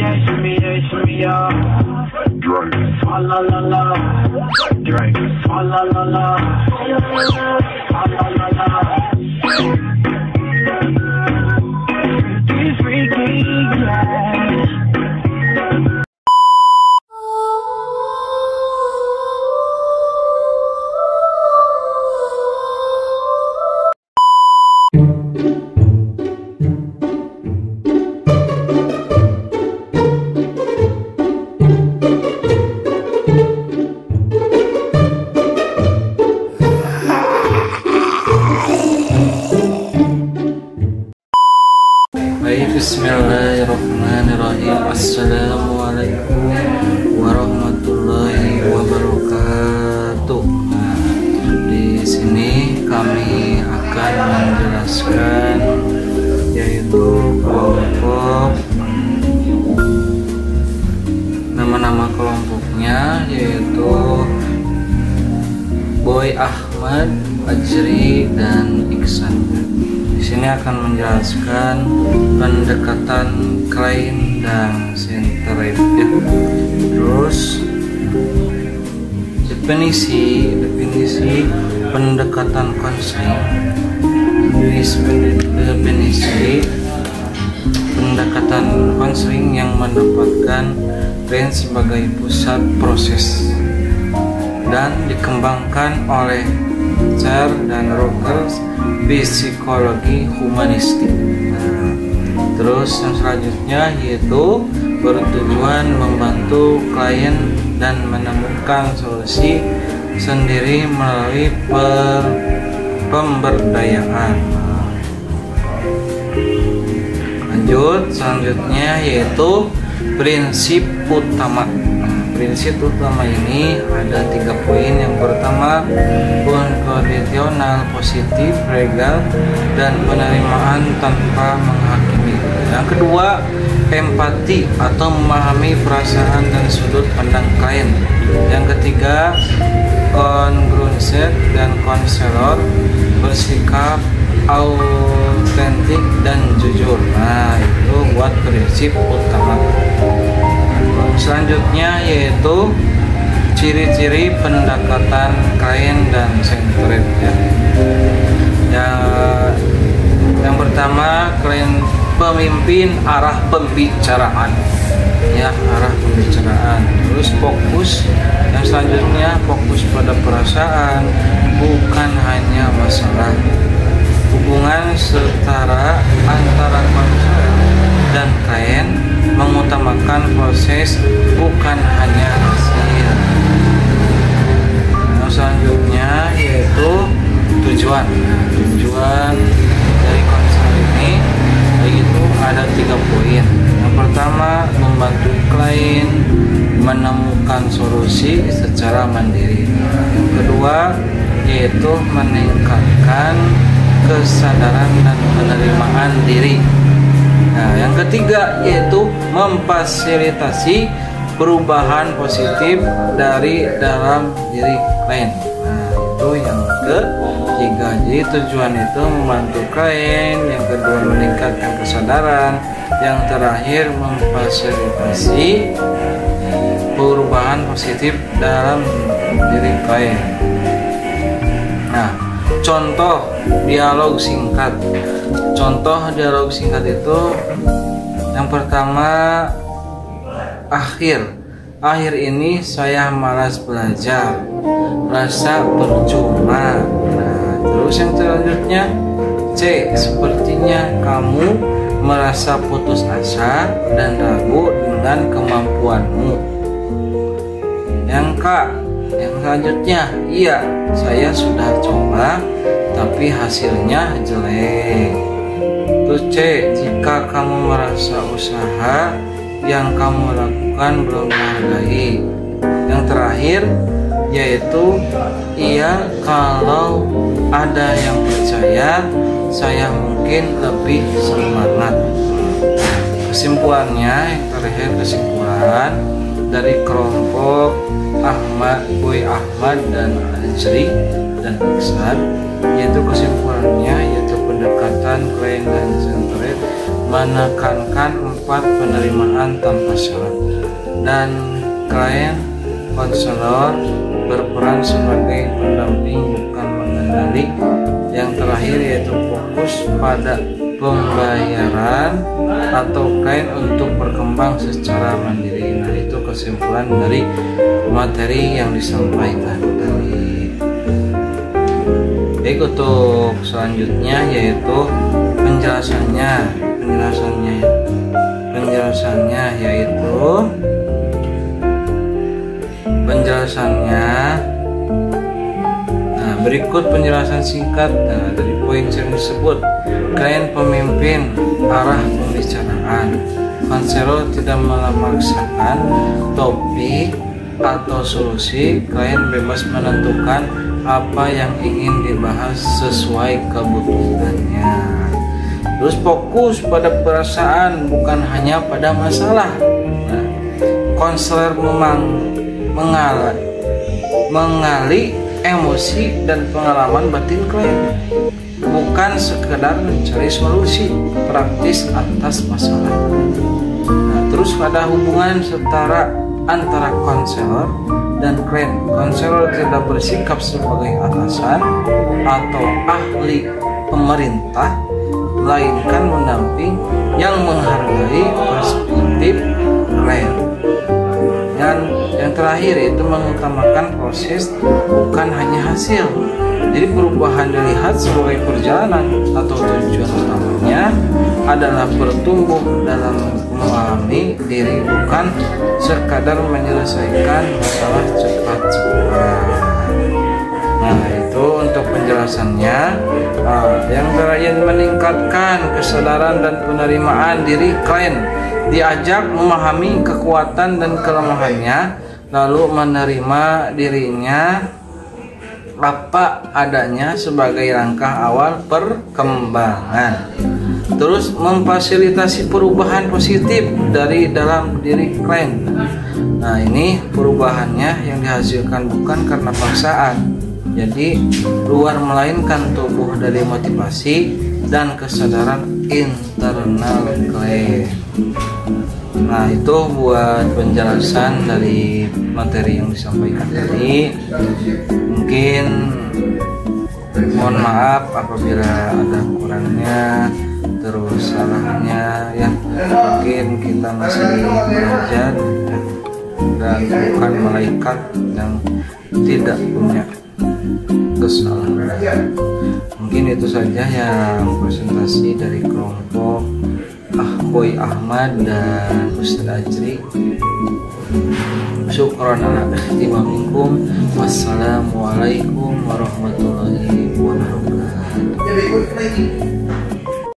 shimmy yeah, shimmy yeah. Drink, fa la la la. Drink, fa la la la. Fa la la la. Freaky, freaky, yeah. Bismillahirrahmanirrahim. Assalamualaikum warahmatullahi wabarakatuh. Di sini kami akan menjelaskan yaitu kelompok, nama-nama kelompoknya yaitu Boy, Ahmad, Ajri, dan Iksan. Di sini akan menjelaskan pendekatan klien dan centered ya. Terus definisi pendekatan konseling. Definisi pendekatan konseling yang mendapatkan klien sebagai pusat proses dan dikembangkan oleh Char dan Rogers psikologi humanistik. Terus yang selanjutnya yaitu bertujuan membantu klien dan menemukan solusi sendiri melalui pemberdayaan. Lanjut, selanjutnya yaitu prinsip utama. Prinsip utama ini ada 3 poin. Yang pertama, kondisional, positif, legal, dan penerimaan tanpa menghakimi. Yang kedua, empati atau memahami perasaan dan sudut pandang klien. Yang ketiga, kongruensi dan konselor, bersikap autentik dan jujur. Nah, itu buat prinsip utama. Selanjutnya yaitu ciri-ciri pendekatan klien dan centered ya. Yang pertama, klien pemimpin arah pembicaraan ya, arah pembicaraan. Terus fokus, yang selanjutnya fokus pada perasaan, bukan hanya masalah. Hubungan setara antara konselor dan klien, mengutamakan proses bukan hanya hasil. Yang selanjutnya yaitu tujuan dari konselor ini yaitu ada 3 poin. Yang pertama, membantu klien menemukan solusi secara mandiri. Yang kedua yaitu meningkatkan kesadaran dan penerimaan diri. Nah, yang ketiga yaitu memfasilitasi perubahan positif dari dalam diri klien. Nah, itu yang ketiga. Jadi tujuan itu membantu klien, yang kedua meningkatkan kesadaran, yang terakhir memfasilitasi perubahan positif dalam diri klien. Nah, contoh dialog singkat. Contoh dialog singkat itu yang pertama, akhir ini saya malas belajar, rasa percuma. Nah, terus yang selanjutnya C, sepertinya kamu merasa putus asa dan ragu dengan kemampuanmu. Yang K, yang selanjutnya, iya, saya sudah coba tapi hasilnya jelek. Terus C, jika kamu merasa usaha yang kamu lakukan belum dihargai. Yang terakhir yaitu iya, kalau ada yang percaya saya mungkin lebih semangat. Kesimpulannya, yang terakhir kesimpulan dari kelompok Boy, Ahmad, dan Ajri dan Iksan, yaitu kesimpulannya yaitu pendekatan klien dan centered menekankan 4 penerimaan tanpa syarat, dan klien konselor berperan sebagai pendamping bukan mengendali. Yang terakhir yaitu fokus pada pembayaran atau klien untuk berkembang secara mandiri. Nah, itu kesimpulan dari materi yang disampaikan tadi. Baik, untuk selanjutnya yaitu penjelasannya yaitu nah, berikut penjelasan singkat dari poin yang disebut. Klien pemimpin arah pembicaraan. Konselor tidak memaksakan topik atau solusi. Klien bebas menentukan apa yang ingin dibahas sesuai kebutuhannya. Terus fokus pada perasaan, bukan hanya pada masalah. Nah, konselor mengali emosi dan pengalaman batin klien, bukan sekedar mencari solusi praktis atas masalah. Nah, terus pada hubungan setara antara konselor dan klien. Konselor tidak bersikap sebagai atasan atau ahli pemerintah, melainkan mendamping yang menghargai perspektif klien. Dan yang terakhir itu mengutamakan proses, bukan hanya hasil. Jadi perubahan dilihat sebagai perjalanan atau tujuan utamanya adalah bertumbuh dalam mengalami diri, bukan sekadar menyelesaikan masalah cepat-cepat. Nah, itu untuk penjelasannya. Yang terakhir, meningkatkan kesadaran dan penerimaan diri klien. Diajak memahami kekuatan dan kelemahannya, lalu menerima dirinya apa adanya sebagai langkah awal perkembangan. Terus memfasilitasi perubahan positif dari dalam diri klien. Nah, ini perubahannya yang dihasilkan bukan karena paksaan, jadi luar, melainkan tumbuh dari motivasi dan kesadaran internal klien. Nah, itu buat penjelasan dari materi yang disampaikan tadi. Mungkin mohon maaf apabila ada kurangnya, terus salahnya ya. Mungkin kita masih belajar dan bukan malaikat yang tidak punya kesalahan. Mungkin itu saja yang presentasi dari kelompok Boy Ahmad dan Ustaz Ajri. Syukran ala ihtimamikum. Wassalamualaikum warahmatullahi wabarakatuh.